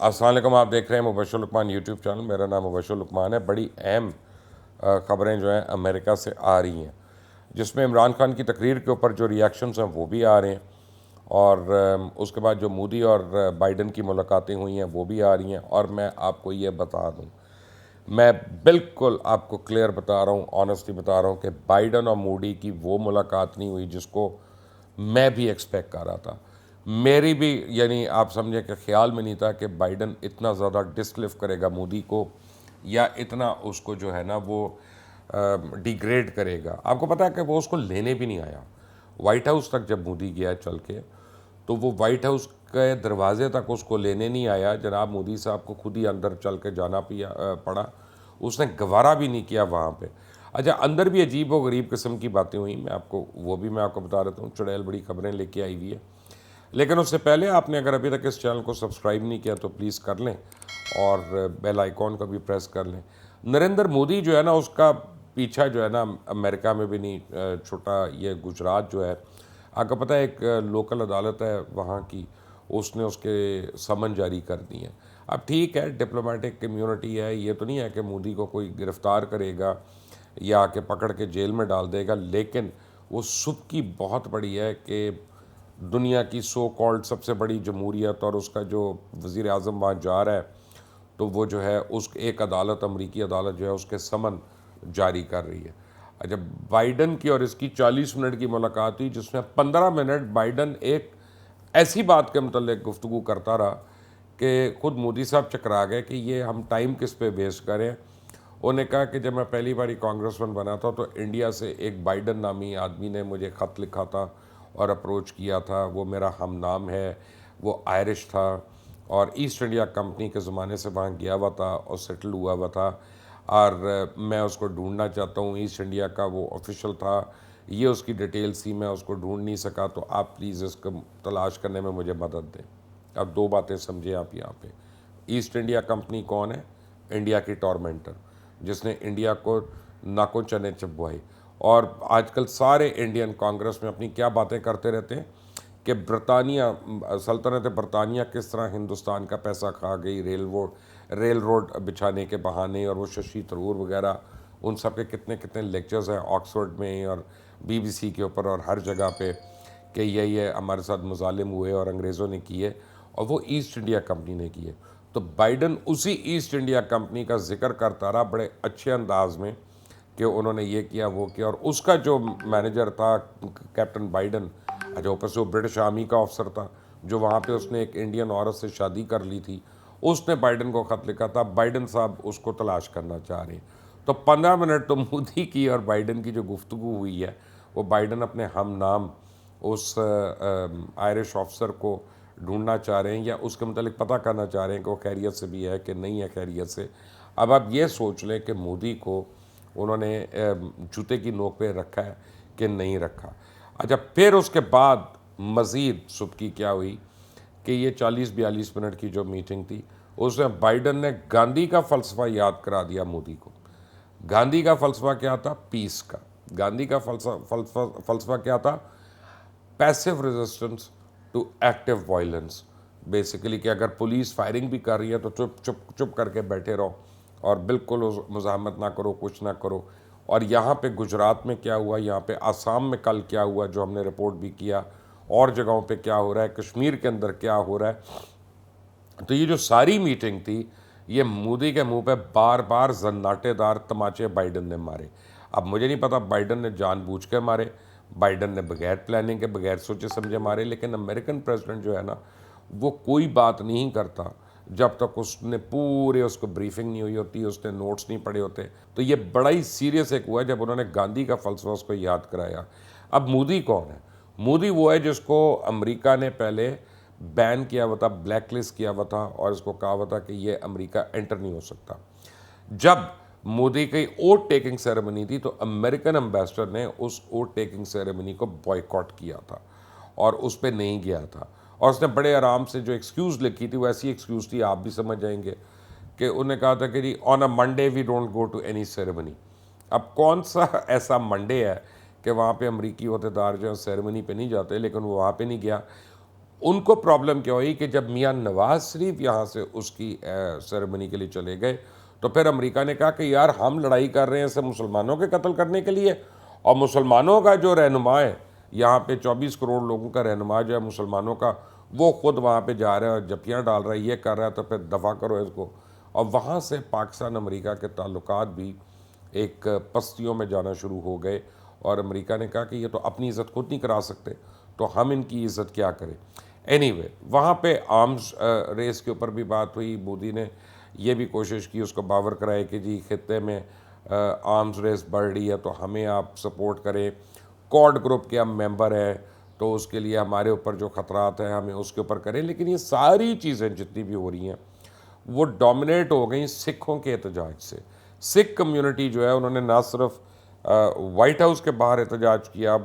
السلام علیکم، آپ دیکھ رہے ہیں مبشر لقمان یوٹیوب چینل. میرا نام مبشر لقمان ہے. بڑی اہم خبریں جو ہیں امریکہ سے آ رہی ہیں، جس میں عمران خان کی تقریر کے اوپر جو ریاکشنز ہیں وہ بھی آ رہے ہیں، اور اس کے بعد جو مودی اور بائیڈن کی ملاقاتیں ہوئی ہیں وہ بھی آ رہی ہیں. اور میں آپ کو یہ بتا دوں، میں بالکل آپ کو کلیئر بتا رہا ہوں، آنیسٹلی بتا رہا ہوں کہ بائیڈن اور مودی کی وہ ملاقات نہیں ہوئی جس کو میں بھی ایکسپیکٹ کر رہا تھا. میری بھی یعنی آپ سمجھیں کہ خیال میں نہیں تھا کہ بائیڈن اتنا زیادہ ڈسکلف کرے گا مودی کو، یا اتنا اس کو جو ہے نا وہ ڈیگریڈ کرے گا. آپ کو پتہ ہے کہ وہ اس کو لینے بھی نہیں آیا. وائٹ ہاؤس تک جب مودی گیا چل کے، تو وہ وائٹ ہاؤس کے دروازے تک اس کو لینے نہیں آیا. جناب مودی صاحب کو خود ہی اندر چل کے جانا پڑا. اس نے گوارا بھی نہیں کیا وہاں پہ. اچھا، اندر بھی عجیب و غریب قسم کی باتیں ہوئیں. میں آپ کو بتا دیتا ہوں. چڑیل بڑی خبریں لے کے آئی ہوئی ہے. لیکن اس سے پہلے آپ نے اگر ابھی تک اس چینل کو سبسکرائب نہیں کیا تو پلیز کر لیں، اور بیل آئیکن کو بھی پریس کر لیں. نریندر مودی جو ہے نا، اس کا پیچھا جو ہے نا امریکہ میں بھی نہیں چھوٹا. یہ گجرات جو ہے، آپ کو پتہ ہے ایک لوکل عدالت ہے وہاں کی، اس نے اس کے سمن جاری کر دی ہیں. اب ٹھیک ہے، ڈپلومیٹک کمیونٹی ہے، یہ تو نہیں ہے کہ مودی کو کوئی گرفتار کرے گا یا کہ پکڑ کے جیل میں ڈال دے گا. لیکن وہ سب کی بہت بڑی ہے کہ دنیا کی سو کالڈ سب سے بڑی جمہوریت، اور اس کا جو وزیر اعظم وہاں جا رہا ہے، تو وہ جو ہے اس ایک عدالت، امریکی عدالت جو ہے اس کے سمن جاری کر رہی ہے. جب بائیڈن کی اور اس کی 40 منٹ کی ملاقات ہوئی، جس میں 15 منٹ بائیڈن ایک ایسی بات کے متعلق گفتگو کرتا رہا کہ خود مودی صاحب چکرا گئے کہ یہ ہم ٹائم کس پہ ویسٹ کریں. انہوں نے کہا کہ جب میں پہلی باری کانگریس مین بنا تھا تو انڈیا سے ایک بائیڈن نامی آدمی نے مجھے خط لکھا تھا اور اپروچ کیا تھا. وہ میرا ہم نام ہے، وہ آئرش تھا، اور ایسٹ انڈیا کمپنی کے زمانے سے وہاں گیا ہوا تھا اور سیٹل ہوا ہوا تھا، اور میں اس کو ڈھونڈنا چاہتا ہوں. ایسٹ انڈیا کا وہ آفیشل تھا، یہ اس کی ڈیٹیلز تھی. میں اس کو ڈھونڈ نہیں سکا، تو آپ پلیز اس کو تلاش کرنے میں مجھے مدد دیں. اب دو باتیں سمجھیں آپ یہاں پہ. ایسٹ انڈیا کمپنی کون ہے؟ انڈیا کی ٹورمنٹر، جس نے انڈیا کو ناکوں چنے چبوائے. اور آج کل سارے انڈین کانگریس میں اپنی کیا باتیں کرتے رہتے ہیں کہ برطانیہ، سلطنت برطانیہ کس طرح ہندوستان کا پیسہ کھا گئی، ریل روڈ بچھانے کے بہانے، اور وہ ششی تھرور وغیرہ، ان سب کے کتنے کتنے لیکچرز ہیں آکسفورڈ میں اور BBC کے اوپر اور ہر جگہ پہ، کہ یہ ہمارے ساتھ مظالم ہوئے اور انگریزوں نے کیے، اور وہ ایسٹ انڈیا کمپنی نے کیے. تو بائیڈن اسی ایسٹ انڈیا کمپنی کا ذکر کرتا رہا بڑے اچھے انداز میں کہ انہوں نے یہ کیا وہ کیا. اور اس کا جو مینیجر تھا کیپٹن بائیڈن، جو اوپر سے وہ برٹش آرمی کا افسر تھا، جو وہاں پہ اس نے ایک انڈین عورت سے شادی کر لی تھی، اس نے بائیڈن کو خط لکھا تھا. بائیڈن صاحب اس کو تلاش کرنا چاہ رہے ہیں. تو 15 منٹ تو مودی کی اور بائیڈن کی جو گفتگو ہوئی ہے، وہ بائیڈن اپنے ہم نام اس آئرش آفسر کو ڈھونڈنا چاہ رہے ہیں، یا اس کے متعلق پتہ کرنا چاہ رہے ہیں کہ وہ خیریت سے بھی ہے کہ نہیں ہے خیریت سے. اب آپ یہ سوچ لیں کہ مودی کو انہوں نے جوتے کی نوک پہ رکھا ہے کہ نہیں رکھا. اچھا، پھر اس کے بعد مزید صبح کی کیا ہوئی کہ یہ 40-42 منٹ کی جو میٹنگ تھی، اس میں بائیڈن نے گاندھی کا فلسفہ یاد کرا دیا مودی کو. گاندھی کا فلسفہ کیا تھا؟ پیس کا. گاندھی کا فلسفہ کیا تھا؟ Passive resistance to active violence. Basically کہ اگر پولیس فائرنگ بھی کر رہی ہے تو چپ کر کے بیٹھے رہو اور بالکل مزاحمت نہ کرو، کچھ نہ کرو. اور یہاں پہ گجرات میں کیا ہوا، یہاں پہ آسام میں کل کیا ہوا جو ہم نے رپورٹ بھی کیا، اور جگہوں پہ کیا ہو رہا ہے، کشمیر کے اندر کیا ہو رہا ہے. تو یہ جو ساری میٹنگ تھی، یہ مودی کے منہ پہ بار بار زناٹے دار تماچے بائیڈن نے مارے. اب مجھے نہیں پتا بائیڈن نے جان بوجھ کے مارے، بائیڈن نے بغیر پلاننگ کے، بغیر سوچے سمجھے مارے. لیکن امریکن پریزیڈنٹ جو ہے نا، وہ کوئی بات نہیں کرتا جب تک اس نے پورے اس کو بریفنگ نہیں ہوئی ہوتی، اس نے نوٹس نہیں پڑھے ہوتے. تو یہ بڑا ہی سیریس ایک ہوا ہے جب انہوں نے گاندھی کا فلسفہ اس کو یاد کرایا. اب مودی کون ہے؟ مودی وہ ہے جس کو امریکہ نے پہلے بین کیا ہوا تھا، بلیک لسٹ کیا ہوا تھا، اور اس کو کہا ہوا تھا کہ یہ امریکہ انٹر نہیں ہو سکتا. جب مودی کی اوٹ ٹیکنگ سیریمنی تھی تو امریکن امبیسڈر نے اس اوٹ ٹیکنگ سیریمنی کو بوائیکاٹ کیا تھا اور اس پہ نہیں گیا تھا. اور اس نے بڑے آرام سے جو ایکسکیوز لکھی تھی، وہ ایسی ایکسکیوز تھی، آپ بھی سمجھ جائیں گے، کہ انہوں نے کہا تھا کہ جی on a Monday we don't go to any ceremony. اب کون سا ایسا منڈے ہے کہ وہاں پہ امریکی عہدیدار جو ہے سیریمنی پہ نہیں جاتے؟ لیکن وہ وہاں پہ نہیں گیا. ان کو پرابلم کیا ہوئی کہ جب میاں نواز شریف یہاں سے اس کی سیریمنی کے لیے چلے گئے تو پھر امریکہ نے کہا کہ یار ہم لڑائی کر رہے ہیں اسے مسلمانوں کے قتل کرنے کے لیے، اور مسلمانوں کا جو رہنما ہے یہاں پہ 24 کروڑ لوگوں کا رہنما جو ہے مسلمانوں کا، وہ خود وہاں پہ جا رہا ہے اور جپیاں ڈال رہا ہے، یہ کر رہا ہے، تو پھر دفع کرو اس کو۔ اور وہاں سے پاکستان امریکہ کے تعلقات بھی ایک پستیوں میں جانا شروع ہو گئے، اور امریکہ نے کہا کہ یہ تو اپنی عزت خود نہیں کرا سکتے تو ہم ان کی عزت کیا کریں۔ اینی وے وہاں پہ آرمز ریس کے اوپر بھی بات ہوئی، مودی نے یہ بھی کوشش کی اس کو باور کرائے کہ جی خطے میں آرمز ریس بڑھ رہی ہے تو ہمیں آپ سپورٹ کریں، کوڈ گروپ کے ہم ممبر ہیں تو اس کے لیے ہمارے اوپر جو خطرات ہیں ہمیں اس کے اوپر کریں۔ لیکن یہ ساری چیزیں جتنی بھی ہو رہی ہیں وہ ڈومینیٹ ہو گئیں سکھوں کے احتجاج سے۔ سکھ کمیونٹی جو ہے انہوں نے نہ صرف وائٹ ہاؤس کے باہر احتجاج کیا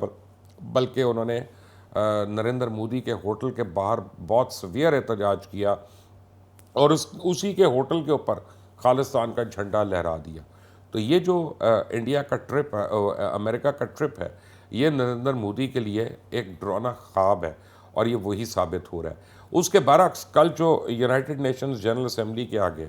بلکہ انہوں نے نریندر مودی کے ہوٹل کے باہر بہت سویئر احتجاج کیا، اور اسی کے ہوٹل کے اوپر خالصتان کا جھنڈا لہرا دیا۔ تو یہ جو انڈیا کا ٹرپ ہے، امریکہ کا ٹرپ ہے، یہ نریندر مودی کے لیے ایک ڈرانا خواب ہے، اور یہ وہی ثابت ہو رہا ہے۔ اس کے برعکس کل جو یونائٹڈ نیشنز جنرل اسمبلی کے آگے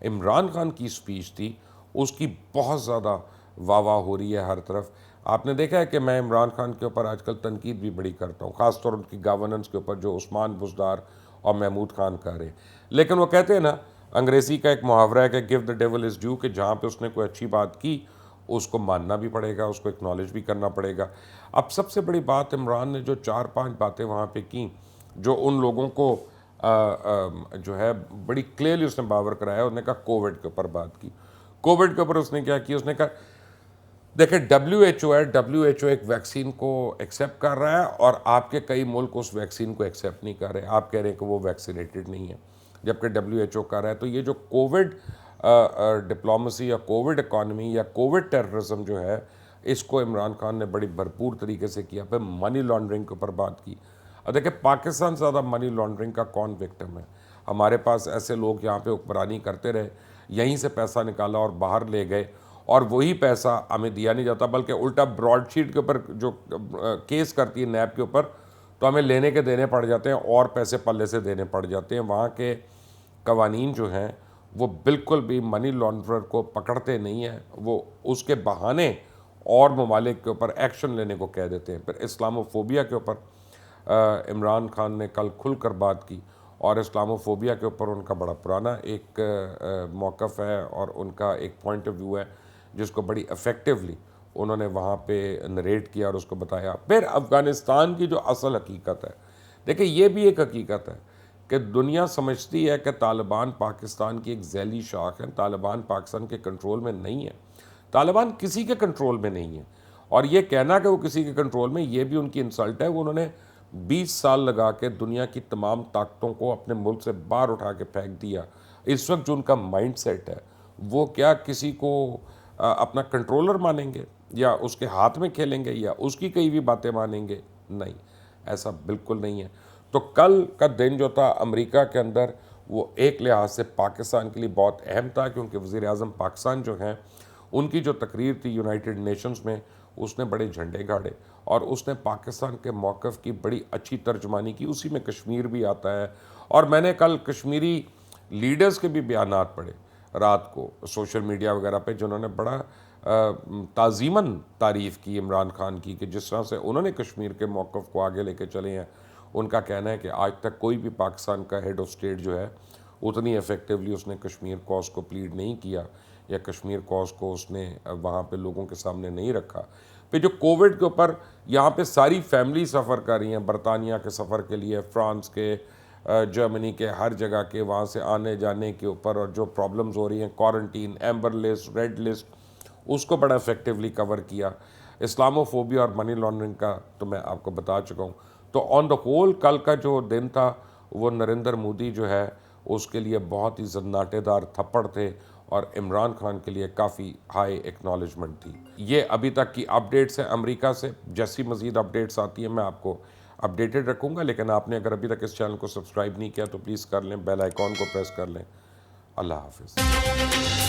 عمران خان کی اسپیچ تھی، اس کی بہت زیادہ واہ واہ ہو رہی ہے ہر طرف۔ آپ نے دیکھا ہے کہ میں عمران خان کے اوپر آج کل تنقید بھی بڑی کرتا ہوں، خاص طور ان کی گورننس کے اوپر جو عثمان بزدار اور محمود خان کر رہے ہیں، لیکن وہ کہتے ہیں نا، انگریزی کا ایک محاورہ ہے کہ give the dual is due, کہ جہاں پہ اس نے کوئی اچھی بات کی اس کو ماننا بھی پڑے گا، اس کو اکنالج بھی کرنا پڑے گا۔ اب سب سے بڑی بات، عمران نے جو 4-5 باتیں وہاں پہ کیں جو ان لوگوں کو جو ہے بڑی کلیئرلی اس نے باور کرایا، اس نے کہا کووڈ کے اوپر بات کی۔ کووڈ کے اوپر اس نے کیا کی، اس نے کہا دیکھیں WHO ہے، WHO ایک ویکسین کو ایکسیپٹ کر رہا ہے اور آپ کے کئی ملک اس ویکسین کو ایکسیپٹ نہیں کر رہے، آپ کہہ رہے ہیں کہ وہ ویکسینیٹڈ نہیں ہے، جبکہ WHO کر رہا ہے۔ تو یہ جو کووڈ ڈپلومسی یا کووڈ اکانومی یا کووڈ ٹیررزم جو ہے، اس کو عمران خان نے بڑی بھرپور طریقے سے کیا۔ پھر منی لانڈرنگ کے اوپر بات کی۔ اب دیکھیں پاکستان سے زیادہ منی لانڈرنگ کا کون وکٹم ہے؟ ہمارے پاس ایسے لوگ یہاں پہ حکمرانی کرتے رہے، یہیں سے پیسہ نکالا اور باہر لے گئے، اور وہی پیسہ ہمیں دیا نہیں جاتا، بلکہ الٹا براڈ شیٹ کے اوپر جو کیس کرتی ہے نیب کے اوپر، تو ہمیں لینے کے دینے پڑ جاتے ہیں اور پیسے پلے سے دینے پڑ جاتے ہیں۔ وہاں کے قوانین جو ہیں وہ بالکل بھی منی لانڈرر کو پکڑتے نہیں ہیں، وہ اس کے بہانے اور ممالک کے اوپر ایکشن لینے کو کہہ دیتے ہیں۔ پھر اسلاموفوبیا کے اوپر عمران خان نے کل کھل کر بات کی، اور اسلاموفوبیا کے اوپر ان کا بڑا پرانا ایک موقف ہے اور ان کا ایک پوائنٹ آف ویو ہے جس کو بڑی افیکٹولی انہوں نے وہاں پہ نریٹ کیا اور اس کو بتایا۔ پھر افغانستان کی جو اصل حقیقت ہے، دیکھیں یہ بھی ایک حقیقت ہے کہ دنیا سمجھتی ہے کہ طالبان پاکستان کی ایک ذیلی شاخ ہے، طالبان پاکستان کے کنٹرول میں نہیں ہے، طالبان کسی کے کنٹرول میں نہیں ہے، اور یہ کہنا کہ وہ کسی کے کنٹرول میں، یہ بھی ان کی انسلٹ ہے۔ انہوں نے 20 سال لگا کے دنیا کی تمام طاقتوں کو اپنے ملک سے باہر اٹھا کے پھینک دیا۔ اس وقت جو ان کا مائنڈ سیٹ ہے، وہ کیا کسی کو اپنا کنٹرولر مانیں گے، یا اس کے ہاتھ میں کھیلیں گے، یا اس کی کئی ہوئی باتیں مانیں گے؟ نہیں، ایسا بالکل نہیں ہے۔ تو کل کا دن جو تھا امریکہ کے اندر، وہ ایک لحاظ سے پاکستان کے لیے بہت اہم تھا، کیونکہ وزیر اعظم پاکستان جو ہیں ان کی جو تقریر تھی یونائٹڈ نیشنز میں، اس نے بڑے جھنڈے گاڑے اور اس نے پاکستان کے موقف کی بڑی اچھی ترجمانی کی۔ اسی میں کشمیر بھی آتا ہے، اور میں نے کل کشمیری لیڈرز کے بھی بیانات پڑھے رات کو سوشل میڈیا وغیرہ پہ، جنہوں نے بڑا تعظیماً تعریف کی عمران خان کی، کہ جس طرح سے انہوں نے کشمیر کے موقف کو آگے لے کے چلے ہیں۔ ان کا کہنا ہے کہ آج تک کوئی بھی پاکستان کا ہیڈ آف سٹیٹ جو ہے اتنی ایفیکٹولی اس نے کشمیر کوز کو پلیڈ نہیں کیا، یا کشمیر کوز کو اس نے وہاں پہ لوگوں کے سامنے نہیں رکھا۔ پھر جو کووڈ کے اوپر یہاں پہ ساری فیملی سفر کر رہی ہیں، برطانیہ کے سفر کے لیے، فرانس کے، جرمنی کے، ہر جگہ کے، وہاں سے آنے جانے کے اوپر، اور جو پرابلمز ہو رہی ہیں، کوارنٹین، ایمبر لسٹ، ریڈ لسٹ، اس کو بڑا افیکٹولی کور کیا۔ اسلاموفوبیا اور منی لانڈرنگ کا تو میں آپ کو بتا چکا ہوں۔ تو آن دا ہول کل کا جو دن تھا وہ نریندر مودی جو ہے اس کے لیے بہت ہی زناٹے دار تھپڑ تھے، اور عمران خان کے لیے کافی ہائی ایکنالجمنٹ تھی۔ یہ ابھی تک کی اپڈیٹس ہیں امریکہ سے، جیسی مزید اپڈیٹس آتی ہیں میں آپ کو اپڈیٹڈ رکھوں گا۔ لیکن آپ نے اگر ابھی تک اس چینل کو سبسکرائب نہیں کیا تو پلیز کر لیں، بیل آئیکن کو پریس کر لیں۔ اللہ حافظ۔